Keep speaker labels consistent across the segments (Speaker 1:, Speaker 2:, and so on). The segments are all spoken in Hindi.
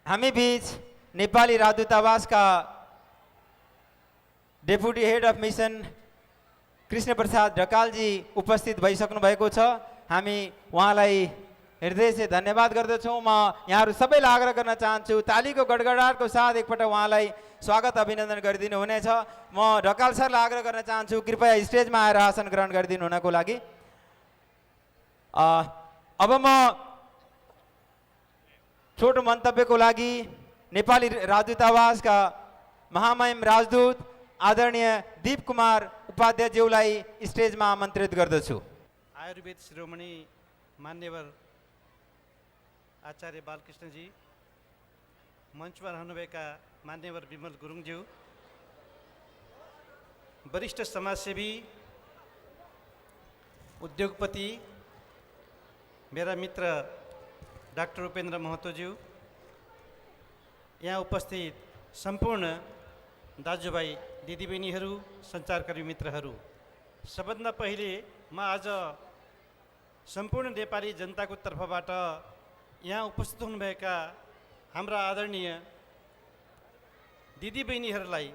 Speaker 1: हामी बीच नेपाली राजदूतावासका deputy head of mission Krishna Prasad ढकालजी उपस्थित भइसक्नु भएको छ। हामी उहाँलाई हृदय से धन्यवाद गर्दछौँ। म यहाँहरू सबैलाई आग्रह गर्न चाहन्छु तालीको गडगडाटको साथ एकपल्ट उहाँलाई स्वागत अभिनन्दन गरिदिनु हुनेछ। म ढकाल सरलाई आग्रह गर्न चाहन्छु कृपया स्टेजमा आएर आसन ग्रहण गरिदिनु हुनको लागि। अब म छोटो मन्तव्यको लागि नेपाली राजदूतावासका महामहिम राजदूत आदरणीय दीप कुमार उपाध्यायज्यूलाई स्टेजमा आमन्त्रित गर्दछु।
Speaker 2: आयुर्वेद शिरोमणि मान्यवर आचार्य बालकृष्णजी, मञ्चमा रहनुभएका मान्यवर विमल गुरुङज्यू, वरिष्ठ समाजसेवी, उद्योगपति, मेरा मित्र डाक्टर उपेन्द्र महतोज्यू, यहाँ उपस्थित सम्पूर्ण दाजुभाइ दिदीबहिनीहरू, सञ्चारकर्मी मित्रहरू, सबभन्दा पहिले म आज सम्पूर्ण नेपाली जनताको तर्फबाट यहाँ उपस्थित हुनुभएका हाम्रा आदरणीय दिदीबहिनीहरूलाई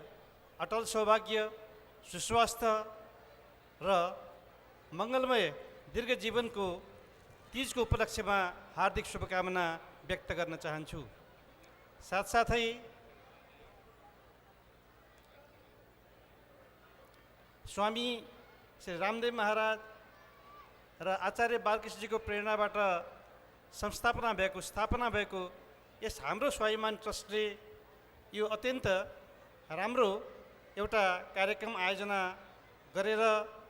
Speaker 2: अटल सौभाग्य, सुस्वास्थ्य र मङ्गलमय दीर्घ जीवनको तीजको उपलक्ष्यमा हार्दिक शुभकामना व्यक्त गर्न चाहन्छु। साथसाथै स्वामी श्री रामदेव महाराज र आचार्य बालकृष्णजीको प्रेरणाबाट स्थापना भएको यस हाम्रो स्वाभिमान ट्रस्टले यो अत्यन्त राम्रो एउटा कार्यक्रम आयोजना गरेर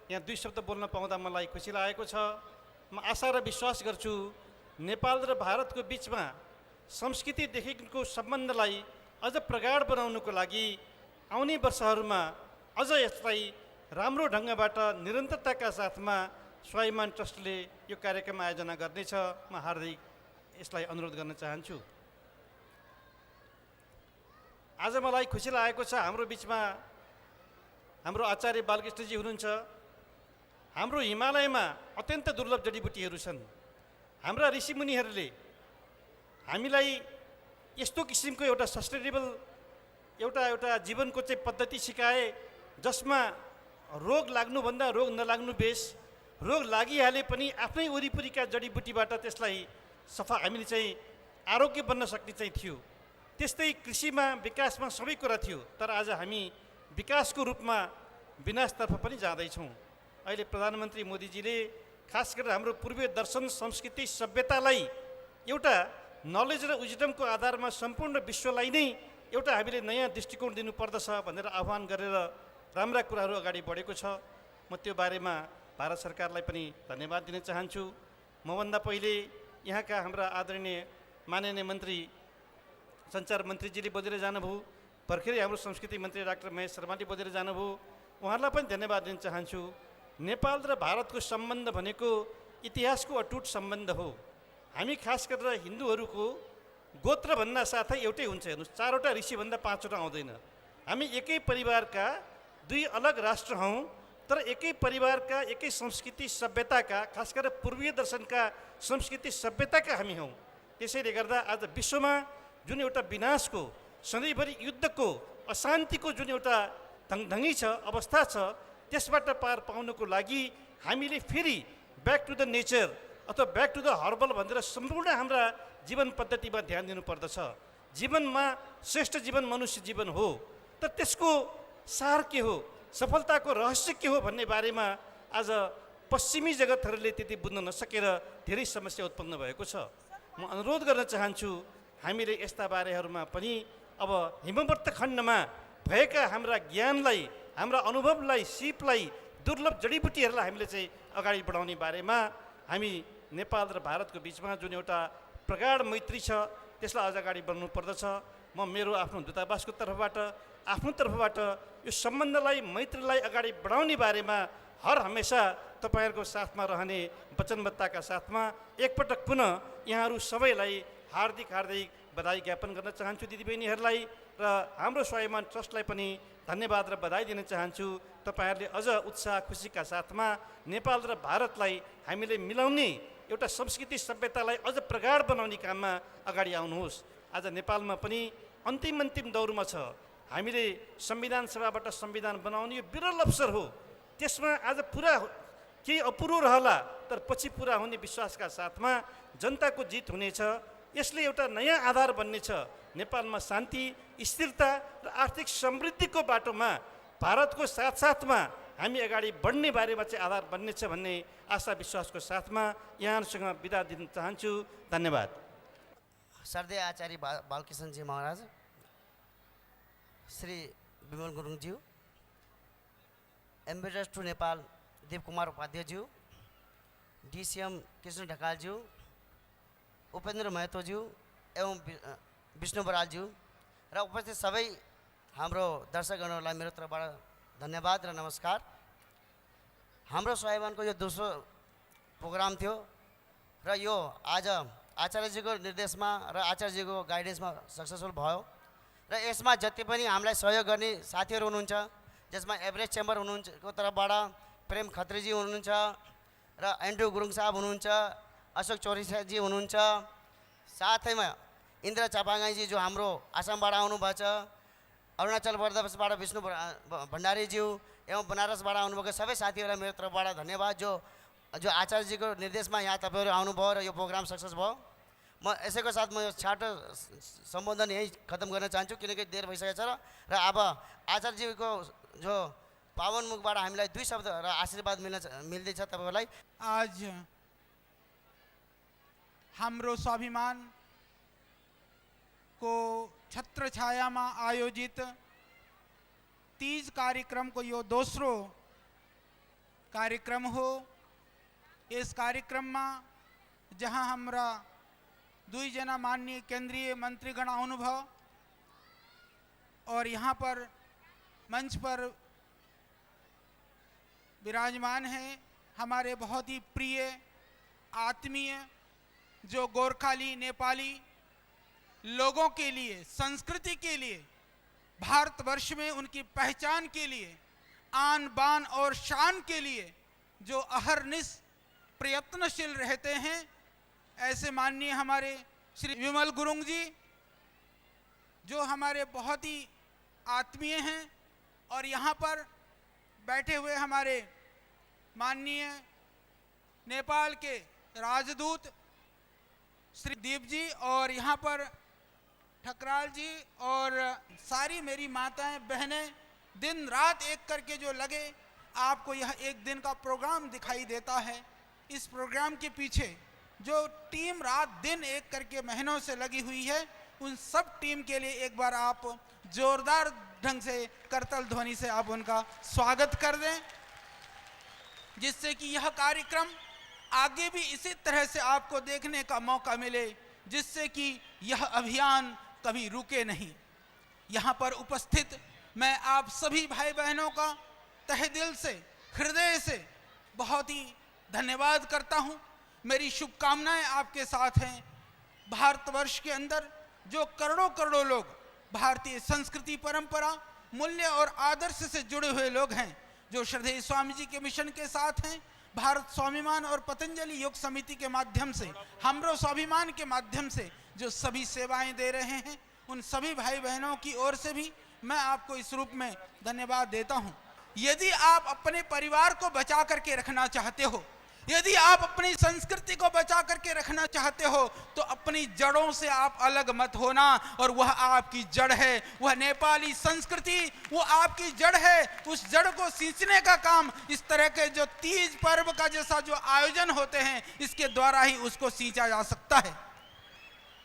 Speaker 2: यहाँ दुई शब्द बोल्न पाउँदा मलाई खुसी लागेको छ। म आशा र विश्वास गर्छु नेपाल र भारतको बिचमा संस्कृतिदेखिको सम्बन्धलाई अझ प्रगाढ बनाउनुको लागि आउने वर्षहरूमा अझ यसलाई राम्रो ढङ्गबाट निरन्तरताका साथमा स्वाभिमान ट्रस्टले यो कार्यक्रम आयोजना गर्नेछ। म हार्दिक यसलाई अनुरोध गर्न चाहन्छु। आज मलाई खुसी लागेको छ हाम्रो बिचमा हाम्रो आचार्य बालकृष्णजी हुनुहुन्छ। हाम्रो हिमालयमा अत्यन्त दुर्लभ जडीबुटीहरू छन्। हाम्रा ऋषिमुनिहरूले हामीलाई यस्तो किसिमको एउटा सस्टेनेबल एउटा जीवनको चाहिँ पद्धति सिकाए जसमा रोग लाग्नुभन्दा रोग नलाग्नु बेस, रोग लागिहाले पनि आफ्नै वरिपरिका जडीबुटीबाट त्यसलाई सफा हामीले चाहिँ आरोग्य बन्न सक्ने चाहिँ थियो। त्यस्तै कृषिमा विकासमा सबै कुरा थियो, तर आज हामी विकासको रूपमा विनाशतर्फ पनि जाँदैछौँ। अहिले प्रधानमन्त्री मोदीजीले खास गरेर हाम्रो पूर्वीय दर्शन, संस्कृति, सभ्यतालाई एउटा नलेज र विजडमको आधारमा सम्पूर्ण विश्वलाई नै एउटा हामीले नयाँ दृष्टिकोण दिनुपर्दछ भनेर आह्वान गरेर राम्रा कुराहरू अगाडि बढेको छ। म त्यो बारेमा भारत सरकारलाई पनि धन्यवाद दिन चाहन्छु। मभन्दा पहिले यहाँका हाम्रा आदरणीय माननीय मन्त्री सञ्चार मन्त्रीजीले बोलेर जानुभयो, भर्खरै हाम्रो संस्कृति मन्त्री डाक्टर महेश शर्माले बोलेर जानुभयो, उहाँहरूलाई पनि धन्यवाद दिन चाहन्छु। नेपाल र भारतको सम्बन्ध भनेको इतिहासको अटुट सम्बन्ध हो। हामी खास गरेर हिन्दूहरूको गोत्र भन्दा साथै एउटै हुन्छ। हेर्नुहोस्, 4वटा ऋषिभन्दा 5वटा आउँदैन। हामी एकै परिवारका दुई अलग राष्ट्र हौँ, तर एकै परिवारका, एकै संस्कृति सभ्यताका, खास गरेर पूर्वीय दर्शनका संस्कृति सभ्यताका हामी हौँ। त्यसैले गर्दा आज विश्वमा जुन एउटा विनाशको, सधैँभरि युद्धको, अशान्तिको जुन एउटा धङधङी छ, अवस्था छ, त्यसबाट पार पाउनको लागि हामीले फेरि ब्याक टु द नेचर अथवा ब्याक टु द हर्बल भनेर सम्पूर्ण हाम्रा जीवन पद्धतिमा ध्यान दिनुपर्दछ। जीवनमा श्रेष्ठ जीवन मनुष्य जीवन हो, तर त्यसको सार के हो, सफलताको रहस्य के हो भन्ने बारेमा आज पश्चिमी जगतहरूले त्यति बुझ्न नसकेर धेरै समस्या उत्पन्न भएको छ। म अनुरोध गर्न चाहन्छु हामीले यस्ता बारेहरूमा पनि अब हिमवर्त खण्डमा भएका हाम्रा ज्ञानलाई, हाम्रा अनुभवलाई, सिपलाई, दुर्लभ जडीबुटीहरूलाई हामीले चाहिँ अगाडि बढाउने बारेमा हामी नेपाल र भारतको बिचमा जुन एउटा प्रगाढ मैत्री छ त्यसलाई अझ अगाडि बढाउनु पर्दछ। म मेरो आफ्नो दूतावासको तर्फबाट, आफ्नो तर्फबाट यो सम्बन्धलाई, मैत्रीलाई अगाडि बढाउने बारेमा हर हमेसा तपाईँहरूको साथमा रहने वचनबद्धताका साथमा एकपटक पुनः यहाँहरू सबैलाई हार्दिक बधाई ज्ञापन गर्न चाहन्छु दिदीबहिनीहरूलाई, र हाम्रो स्वाभिमान ट्रस्टलाई पनि धन्यवाद र बधाई दिन चाहन्छु। तपाईँहरूले अझ उत्साह खुसीका साथमा नेपाल र भारतलाई हामीले मिलाउने एउटा संस्कृति सभ्यतालाई अझ प्रगाढ बनाउने काममा अगाडि आउनुहोस्। आज नेपालमा पनि अन्तिम दौरमा छ। हामीले संविधान सभाबाट संविधान बनाउने यो विरल अवसर हो। त्यसमा आज पुरा केही अपुरो रहला, तर पछि पुरा हुने विश्वासका साथमा जनताको जित हुनेछ। यसले एउटा नयाँ आधार बन्नेछ। नेपालमा शान्ति, स्थिरता र आर्थिक समृद्धिको बाटोमा भारतको साथसाथमा हामी अगाडि बढ्ने बारेमा चाहिँ आधार बन्नेछ भन्ने आशा विश्वासको साथमा यहाँहरूसँग बिदा दिन चाहन्छु। धन्यवाद।
Speaker 3: श्रद्धेय आचार्य बालकृष्णजी महाराज, श्री विमल गुरुङज्यू, एम्बेसडर टु नेपाल देव कुमार उपाध्यायज्यू, DCM कृष्ण ढकालज्यू, उपेन्द्र महतोज्यू एवं विष्णु बरालज्यू र उपस्थित सबै हाम्रो दर्शकगणहरूलाई मेरो तर्फबाट धन्यवाद र नमस्कार। हाम्रो स्वाभिमानको यो दोस्रो प्रोग्राम थियो र यो आज आचार्यजीको निर्देशमा र आचार्यजीको गाइडेन्समा सक्सेसफुल भयो र यसमा जति पनि हामीलाई सहयोग गर्ने साथीहरू हुनुहुन्छ, जसमा एभरेज चेम्बर हुनुहुन्छ को तर्फबाट प्रेम खत्रीजी हुनुहुन्छ र एन्ड्रु गुरुङ साहब हुनुहुन्छ, अशोक चौरसियाजी हुनुहुन्छ, साथैमा इन्द्र चापागाईजी जो हाम्रो आसामबाट आउनुभएको छ, अरुणाचल प्रदेशबाट विष्णु भण्डारीज्यू एवं बनारसबाट आउनुभएको सबै साथीहरूलाई मेरो तर्फबाट धन्यवाद। जो आचार्यजीको निर्देशमा यहाँ तपाईँहरू आउनुभयो र यो प्रोग्राम सक्सेस भयो। म यसैको साथ म यो छाटो सम्बोधन यहीँ खत्म गर्न चाहन्छु, किनकि देर भइसकेको छ र अब आचार्यजीको जो पावन मुखबाट हामीलाई 2 शब्द र आशीर्वाद मिल्दैछ तपाईँहरूलाई।
Speaker 4: आज हाम्रो स्वाभिमान को छत्र छाया में आयोजित तीज कार्यक्रम को यो दोस्रो कार्यक्रम हो। इस कार्यक्रम में जहां हमरा 2 जना माननीय केंद्रीय मंत्रीगण आउनुभयो और यहाँ पर मंच पर विराजमान हैं हमारे बहुत ही प्रिय आत्मीय जो गोरखाली नेपाली लोगों के लिए, संस्कृति के लिए, भारतवर्ष में उनकी पहचान के लिए, आन बान और शान के लिए जो अहरनिश प्रयत्नशील रहते हैं, ऐसे माननीय हमारे श्री विमल गुरुङ जी जो हमारे बहुत ही आत्मीय हैं और यहाँ पर बैठे हुए हमारे माननीय नेपाल के राजदूत श्री दीप जी और यहाँ पर ठकराल जी और सारी मेरी माताएं बहनें दिन रात एक करके जो लगे, आपको यह एक दिन का प्रोग्राम दिखाई देता है। इस प्रोग्राम के पीछे जो टीम रात दिन एक करके महीनों से लगी हुई है, उन सब टीम के लिए एक बार आप जोरदार ढंग से करतल ध्वनि से आप उनका स्वागत कर दें, जिससे कि यह कार्यक्रम आगे भी इसी तरह से आपको देखने का मौका मिले, जिससे कि यह अभियान कभी रुके नहीं। यहाँ पर उपस्थित मैं आप सभी भाई बहनों का तहे दिल से, हृदय से बहुत ही धन्यवाद करता हूँ। मेरी शुभकामनाएं आपके साथ हैं। भारतवर्ष के अंदर जो करोड़ों करोड़ों लोग भारतीय संस्कृति, परंपरा, मूल्य और आदर्श से जुड़े हुए लोग हैं, जो श्रद्धेय स्वामी जी के मिशन के साथ हैं, भारत स्वाभिमान और पतंजलि योग समिति के माध्यम से, हमरो स्वाभिमान के माध्यम से जो सभी सेवाएं दे रहे हैं, उन सभी भाई बहनों की ओर से भी मैं आपको इस रूप में धन्यवाद देता हूं। यदि आप अपने परिवार को बचा करके रखना चाहते हो, यदि आप अपनी संस्कृति को बचा करके रखना चाहते हो, तो अपनी जड़ों से आप अलग मत होना, और वह आपकी जड़ है, वह नेपाली संस्कृति, वो आपकी जड़ है। उस जड़ को सींचने का काम इस तरह के जो तीज पर्व का जैसा जो आयोजन होते हैं, इसके द्वारा ही उसको सींचा जा सकता है।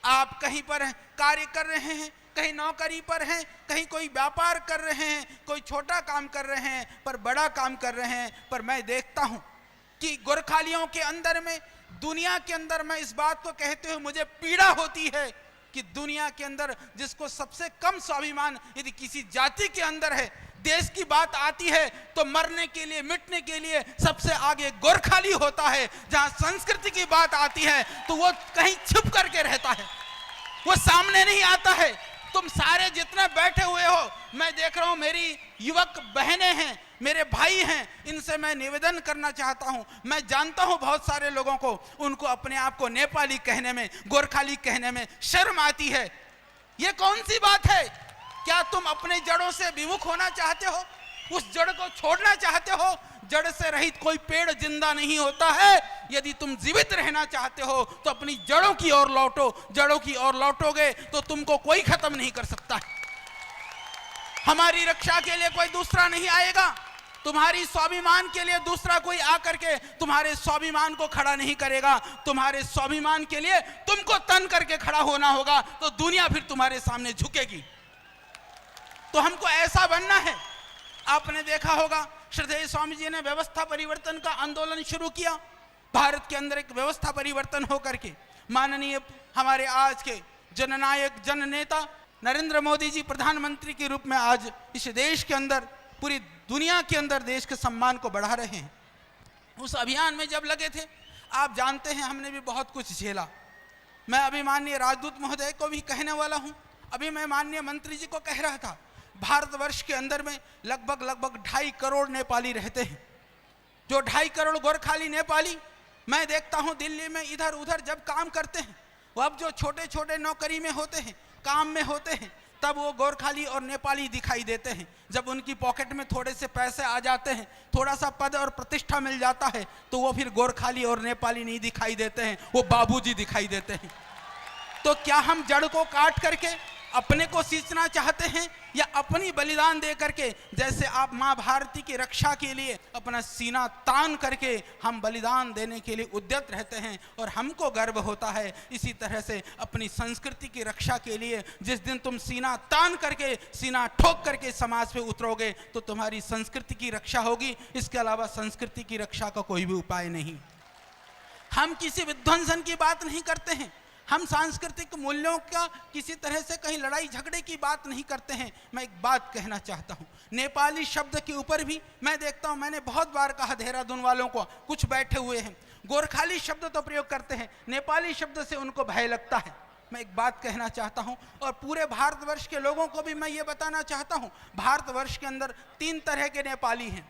Speaker 4: आप कहीं पर कार्य कर रहे हैं, कहीं नौकरी पर हैं, कहीं कोई व्यापार कर रहे हैं, कोई छोटा काम कर रहे हैं, पर बड़ा काम कर रहे हैं, पर मैं देखता हूं कि गोरखालियों के अंदर में, दुनिया के अंदर, मैं इस बात को कहते हुए मुझे पीड़ा होती है कि दुनिया के अंदर जिसको सबसे कम स्वाभिमान यदि किसी जाति के अंदर है, देश की बात आती है तो मरने के लिए, मिटने के लिए सबसे आगे गोरखाली होता है। जहां संस्कृति की बात आती है तो वो कहीं छुप करके रहता है, वो सामने नहीं आता है। तुम सारे जितने बैठे हुए हो, मैं देख रहा हूं मेरी युवक बहनें हैं, मेरे भाई हैं, इनसे मैं निवेदन करना चाहता हूं। मैं जानता हूं बहुत सारे लोगों को, उनको अपने आप को नेपाली कहने में, गोरखाली कहने में शर्म आती है। ये कौन सी बात है? क्या तुम अपने जड़ों से विमुख होना चाहते हो? उस जड़ को छोड़ना चाहते हो? जड़ से रहित कोई पेड़ जिंदा नहीं होता है। यदि तुम जीवित रहना चाहते हो तो अपनी जड़ों की ओर लौटो। जड़ों की ओर लौटोगे तो तुमको कोई खत्म नहीं कर सकता। हमारी रक्षा के लिए कोई दूसरा नहीं आएगा। तुम्हारी स्वाभिमान के लिए दूसरा कोई आकर के तुम्हारे स्वाभिमान को खड़ा नहीं करेगा। तुम्हारे स्वाभिमान के लिए तुमको तन करके खड़ा होना होगा, तो दुनिया फिर तुम्हारे सामने झुकेगी। तो हमको ऐसा बनना है। आपने देखा होगा श्रद्धेय स्वामी जी ने व्यवस्था परिवर्तन का आंदोलन शुरू किया। भारत के अंदर एक व्यवस्था परिवर्तन होकर के माननीय हमारे आज के जननायक जननेता नरेंद्र मोदी जी प्रधानमंत्री के रूप में आज इस देश के अंदर, पूरी दुनिया के अंदर देश के सम्मान को बढ़ा रहे हैं। उस अभियान में जब लगे थे, आप जानते हैं हमने भी बहुत कुछ झेला। मैं अभी माननीय राजदूत महोदय को भी कहने वाला हूं। अभी मैं माननीय मंत्री जी को कह रहा था, भारतवर्ष के अंदर में लगभग 2.5 करोड़ नेपाली रहते हैं। जो 2.5 करोड़ गोरखाली नेपाली मैं देखता हूं दिल्ली में इधर उधर जब काम करते हैं, वो अब जो छोटे छोटे नौकरी में होते हैं, काम में होते हैं, तब वो गोरखाली और नेपाली दिखाई देते हैं। जब उनकी पॉकेट में थोड़े से पैसे आ जाते हैं, थोड़ा सा पद और प्रतिष्ठा मिल जाता है, तो वो फिर गोरखाली और नेपाली नहीं दिखाई देते हैं, वो बाबूजी दिखाई देते हैं। तो क्या हम जड़ को काट करके अपने को सींचना चाहते हैं, या अपनी बलिदान दे करके, जैसे आप माँ भारती की रक्षा के लिए अपना सीना तान करके हम बलिदान देने के लिए उद्यत रहते हैं और हमको गर्व होता है। इसी तरह से अपनी संस्कृति की रक्षा के लिए जिस दिन तुम सीना तान करके, सीना ठोक करके समाज पे उतरोगे, तो तुम्हारी संस्कृति की रक्षा होगी। इसके अलावा संस्कृति की रक्षा का कोई भी उपाय नहीं। हम किसी विध्वंसन की बात नहीं करते हैं। हम सांस्कृतिक मूल्यों का किसी तरह से कहीं लड़ाई झगड़े की बात नहीं करते हैं। मैं एक बात कहना चाहता हूँ, नेपाली शब्द के ऊपर भी मैं देखता हूँ, मैंने बहुत बार कहा देहरादून वालों को, कुछ बैठे हुए हैं, गोरखाली शब्द तो प्रयोग करते हैं, नेपाली शब्द से उनको भय लगता है। मैं एक बात कहना चाहता हूँ, और पूरे भारतवर्ष के लोगों को भी मैं ये बताना चाहता हूँ, भारतवर्ष के अंदर 3 तरह के नेपाली हैं।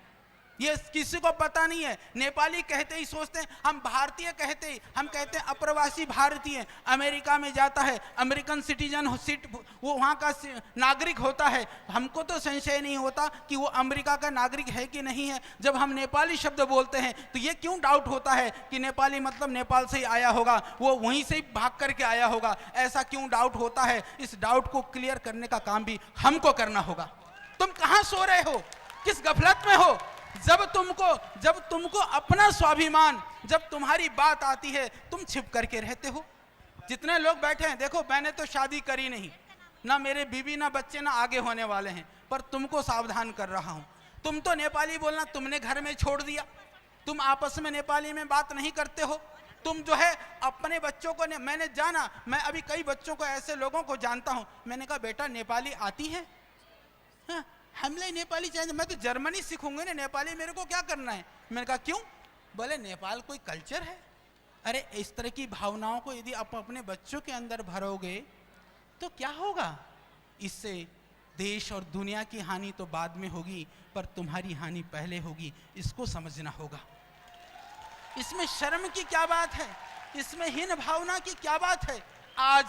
Speaker 4: ये किसी को पता नहीं है। नेपाली कहते ही सोचते हैं हम भारतीय, कहते ही हम कहते हैं अप्रवासी भारतीय। अमेरिका में जाता है, अमेरिकन सिटीजन वो वहाँ का नागरिक होता है, हमको तो संशय नहीं होता कि वो अमेरिका का नागरिक है कि नहीं है। जब हम नेपाली शब्द बोलते हैं तो ये क्यों डाउट होता है कि नेपाली मतलब नेपाल से ही आया होगा, वो वहीं से ही भाग करके आया होगा, ऐसा क्यों डाउट होता है? इस डाउट को क्लियर करने का काम भी हमको करना होगा। तुम कहाँ सो रहे हो, किस गफलत में हो? जब तुमको अपना स्वाभिमान, जब तुम्हारी बात आती है, तुम छिप करके रहते हो। जितने लोग बैठे हैं, देखो मैंने तो शादी करी नहीं, ना मेरे बीवी ना बच्चे ना आगे होने वाले हैं, पर तुमको सावधान कर रहा हूं। तुम तो नेपाली बोलना तुमने घर में छोड़ दिया, तुम आपस में नेपाली में बात नहीं करते हो। तुम जो है अपने बच्चों को मैंने जाना, मैं अभी कई बच्चों को, ऐसे लोगों को जानता हूं, मैंने कहा बेटा नेपाली आती है? हाँ, हमले नेपाली चाहिए। मैं तो जर्मनी सीखूंगा ना, नेपाली मेरे को क्या करना है? मैंने कहा क्यों? बोले नेपाल कोई कल्चर है। अरे इस तरह की भावनाओं को यदि आप अपने बच्चों के अंदर भरोगे तो क्या होगा? इससे देश और दुनिया की हानि तो बाद में होगी, पर तुम्हारी हानि पहले होगी। इसको समझना होगा। इसमें शर्म की क्या बात है? इसमें हीन भावना की क्या बात है? आज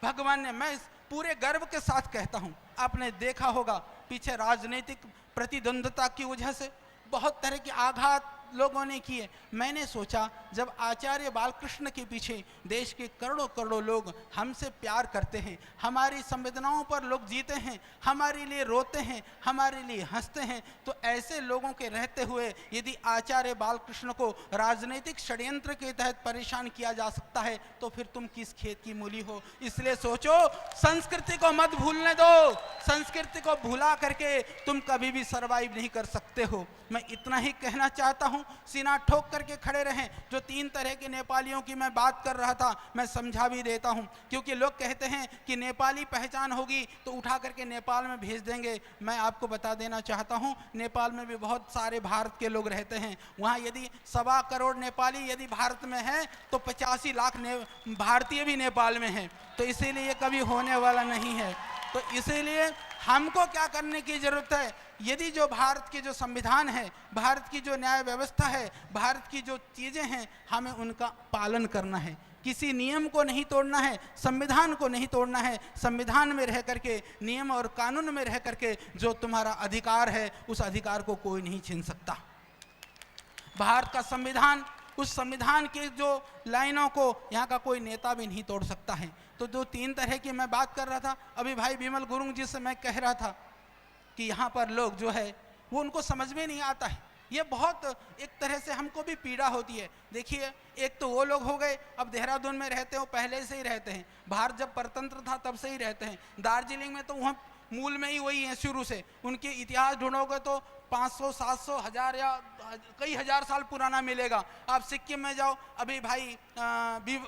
Speaker 4: भगवान ने, मैं पूरे गर्व के साथ कहता हूं, आपने देखा होगा पीछे राजनीतिक प्रतिद्वंद्विता की वजह से बहुत तरह के आघात लोगों ने किए। मैंने सोचा जब आचार्य बालकृष्ण के पीछे देश के करोड़ों करोड़ों लोग हमसे प्यार करते हैं, हमारी संवेदनाओं पर लोग जीते हैं, हमारे लिए रोते हैं, हमारे लिए हंसते हैं, तो ऐसे लोगों के रहते हुए यदि आचार्य बालकृष्ण को राजनीतिक षड्यंत्र के तहत परेशान किया जा सकता है, तो फिर तुम किस खेत की मूली हो? इसलिए सोचो, संस्कृति को मत भूलने दो। संस्कृति को भुला करके तुम कभी भी सरवाइव नहीं कर सकते हो। मैं इतना ही कहना चाहता हूं, सीना ठोक करके खड़े रहें। जो 3 तरह के नेपालियों की मैं बात कर रहा था, मैं समझा भी देता हूं, क्योंकि लोग कहते हैं कि नेपाली पहचान होगी तो उठा करके नेपाल में भेज देंगे। मैं आपको बता देना चाहता हूं, नेपाल में भी बहुत सारे भारत के लोग रहते हैं। वहां यदि 1.25 करोड़ नेपाली यदि भारत में हैं, तो 85 लाख भारतीय भी नेपाल में हैं। तो इसीलिए कभी होने वाला नहीं है। तो इसीलिए हमको क्या करने की जरूरत है? यदि जो भारत के जो संविधान है, भारत की जो न्याय व्यवस्था है, भारत की जो चीज़ें हैं, हमें उनका पालन करना है। किसी नियम को नहीं तोड़ना है, संविधान को नहीं तोड़ना है। संविधान में रह करके, नियम और कानून में रह करके जो तुम्हारा अधिकार है, उस अधिकार को कोई नहीं छीन सकता। भारत का संविधान, उस संविधान के जो लाइनों को यहाँ का कोई नेता भी नहीं तोड़ सकता है। तो जो 3 तरह की मैं बात कर रहा था, अभी भाई विमल गुरुंग जी से मैं कह रहा था कि यहाँ पर लोग जो है वो उनको समझ में नहीं आता है। ये बहुत एक तरह से हमको भी पीड़ा होती है। देखिए, एक तो वो लोग हो गए, अब देहरादून में रहते हो, पहले से ही रहते हैं, भारत जब परतंत्र था तब से ही रहते हैं। दार्जिलिंग में तो वहाँ मूल में ही वही है, शुरू से। उनके इतिहास ढूंढोगे तो 500, 700, 1000 या कई हजार साल पुराना मिलेगा। आप सिक्किम में जाओ, अभी भाई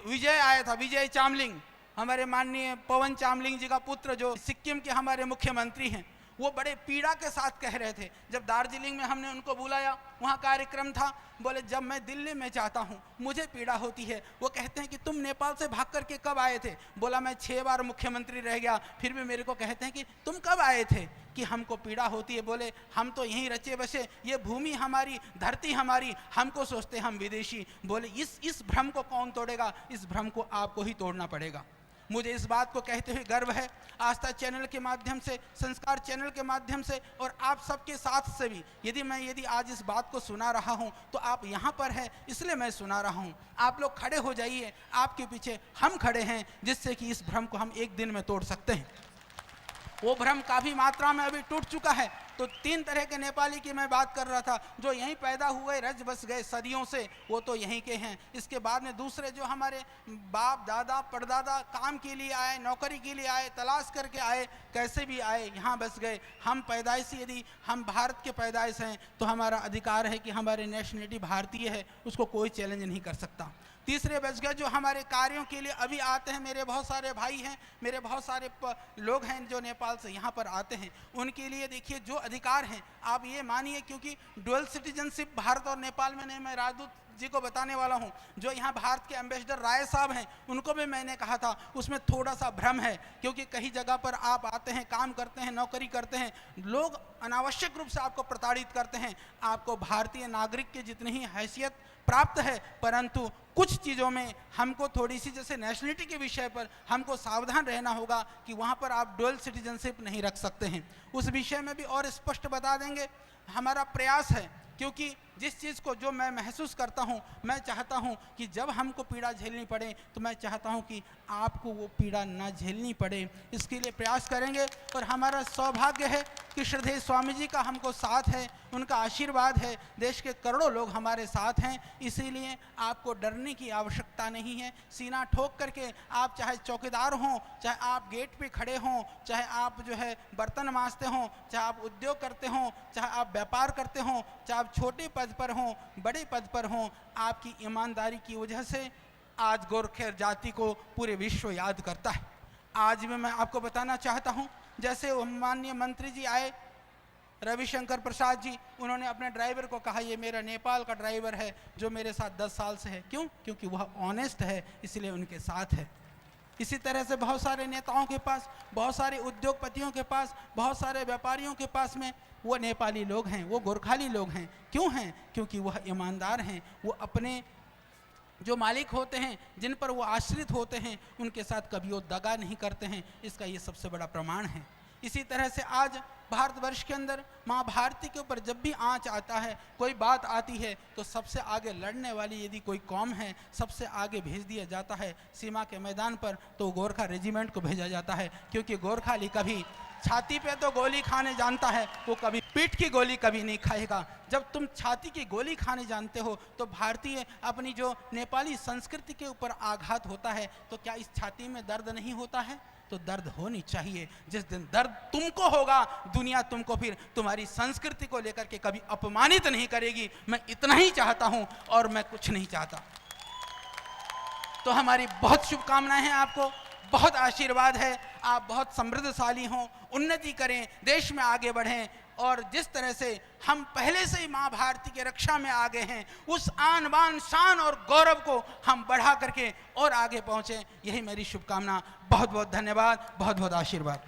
Speaker 4: विजय आया था, विजय चामलिंग, हमारे माननीय पवन चामलिंग जी का पुत्र, जो सिक्किम के हमारे मुख्यमंत्री हैं, वो बड़े पीड़ा के साथ कह रहे थे। जब दार्जिलिंग में हमने उनको बुलाया, वहाँ कार्यक्रम था, बोले जब मैं दिल्ली में जाता हूँ मुझे पीड़ा होती है। वो कहते हैं कि तुम नेपाल से भाग करके कब आए थे? बोला मैं 6 बार मुख्यमंत्री रह गया, फिर भी मेरे को कहते हैं कि तुम कब आए थे, कि हमको पीड़ा होती है। बोले हम तो यहीं रचे बसे, ये भूमि हमारी, धरती हमारी, हमको सोचते हम विदेशी। बोले इस भ्रम को कौन तोड़ेगा? इस भ्रम को आपको ही तोड़ना पड़ेगा। मुझे इस बात को कहते हुए गर्व है, आस्था चैनल के माध्यम से, संस्कार चैनल के माध्यम से और आप सबके साथ से भी, यदि आज इस बात को सुना रहा हूं तो आप यहाँ पर हैं इसलिए मैं सुना रहा हूं। आप लोग खड़े हो जाइए, आपके पीछे हम खड़े हैं, जिससे कि इस भ्रम को हम एक दिन में तोड़ सकते हैं। वो भ्रम काफ़ी मात्रा में अभी टूट चुका है। तो 3 तरह के नेपाली की मैं बात कर रहा था, जो यहीं पैदा हुए, रच बस गए सदियों से, वो तो यहीं के हैं। इसके बाद में दूसरे जो हमारे बाप दादा परदादा काम के लिए आए, नौकरी के लिए आए, तलाश करके आए, कैसे भी आए, यहाँ बस गए। हम पैदाइशी, यदि हम भारत के पैदाइश हैं तो हमारा अधिकार है कि हमारी नेशनलिटी भारतीय है, उसको कोई चैलेंज नहीं कर सकता। तीसरे बच गए जो हमारे कार्यों के लिए अभी आते हैं, मेरे बहुत सारे भाई हैं, मेरे बहुत सारे लोग हैं जो नेपाल से यहाँ पर आते हैं, उनके लिए देखिए जो अधिकार हैं, आप ये मानिए, क्योंकि डुअल सिटीजनशिप भारत और नेपाल में नहीं, मैं राजदूत जी को बताने वाला हूँ, जो यहाँ भारत के एम्बेसडर राय साहब हैं, उनको भी मैंने कहा था, उसमें थोड़ा सा भ्रम है, क्योंकि कई जगह पर आप आते हैं, काम करते हैं, नौकरी करते हैं, लोग अनावश्यक रूप से आपको प्रताड़ित करते हैं। आपको भारतीय नागरिक की जितनी ही हैसियत प्राप्त है, परंतु कुछ चीज़ों में हमको थोड़ी सी, जैसे नेशनलिटी के विषय पर हमको सावधान रहना होगा कि वहाँ पर आप डुअल सिटीजनशिप नहीं रख सकते हैं। उस विषय में भी और स्पष्ट बता देंगे। हमारा प्रयास है, क्योंकि जिस चीज़ को जो मैं महसूस करता हूँ, मैं चाहता हूँ कि जब हमको पीड़ा झेलनी पड़े तो मैं चाहता हूँ कि आपको वो पीड़ा ना झेलनी पड़े, इसके लिए प्रयास करेंगे। और हमारा सौभाग्य है कि श्रद्धेय स्वामी जी का हमको साथ है, उनका आशीर्वाद है, देश के करोड़ों लोग हमारे साथ हैं, इसीलिए आपको डरने की आवश्यकता नहीं है। सीना ठोक करके आप चाहे चौकीदार हों, चाहे आप गेट पे खड़े हों, चाहे आप जो है बर्तन मांजते हों, चाहे आप उद्योग करते हों, चाहे आप व्यापार करते हों, चाहे आप छोटे पद पर हों, बड़े पद पर हों, आपकी ईमानदारी की वजह से आज गोरखेर जाति को पूरे विश्व याद करता है। आज भी मैं आपको बताना चाहता हूं, जैसे माननीय मंत्री जी आए, रविशंकर प्रसाद जी, उन्होंने अपने ड्राइवर को कहा ये मेरा नेपाल का ड्राइवर है जो मेरे साथ 10 साल से है। क्यों? क्योंकि वह ऑनेस्ट है, इसलिए उनके साथ है। इसी तरह से बहुत सारे नेताओं के पास, बहुत सारे उद्योगपतियों के पास, बहुत सारे व्यापारियों के पास में वो नेपाली लोग हैं, वो गोरखाली लोग हैं। क्यों हैं? क्योंकि वह ईमानदार हैं, वो अपने जो मालिक होते हैं, जिन पर वो आश्रित होते हैं, उनके साथ कभी वो दगा नहीं करते हैं। इसका ये सबसे बड़ा प्रमाण है। इसी तरह से आज भारतवर्ष के अंदर माँ भारती के ऊपर जब भी आँच आता है, कोई बात आती है, तो सबसे आगे लड़ने वाली यदि कोई कौम है, सबसे आगे भेज दिया जाता है सीमा के मैदान पर, तो गोरखा रेजिमेंट को भेजा जाता है। क्योंकि गोरखाली कभी छाती पे तो गोली खाने जानता है, वो कभी पीठ की गोली कभी नहीं खाएगा। जब तुम छाती की गोली खाने जानते हो तो भारतीय अपनी जो नेपाली संस्कृति के ऊपर आघात होता है, तो क्या इस छाती में दर्द नहीं होता है? तो दर्द होनी चाहिए। जिस दिन दर्द तुमको होगा, दुनिया तुमको फिर तुम्हारी संस्कृति को लेकर के कभी अपमानित नहीं करेगी। मैं इतना ही चाहता हूं और मैं कुछ नहीं चाहता। तो हमारी बहुत शुभकामनाएं हैं, आपको बहुत आशीर्वाद है। आप बहुत समृद्धशाली हों, उन्नति करें, देश में आगे बढ़ें, और जिस तरह से हम पहले से ही माँ भारती के रक्षा में आगे हैं, उस आन बान शान और गौरव को हम बढ़ा करके और आगे पहुँचें। यही मेरी शुभकामना। बहुत बहुत धन्यवाद, बहुत बहुत आशीर्वाद।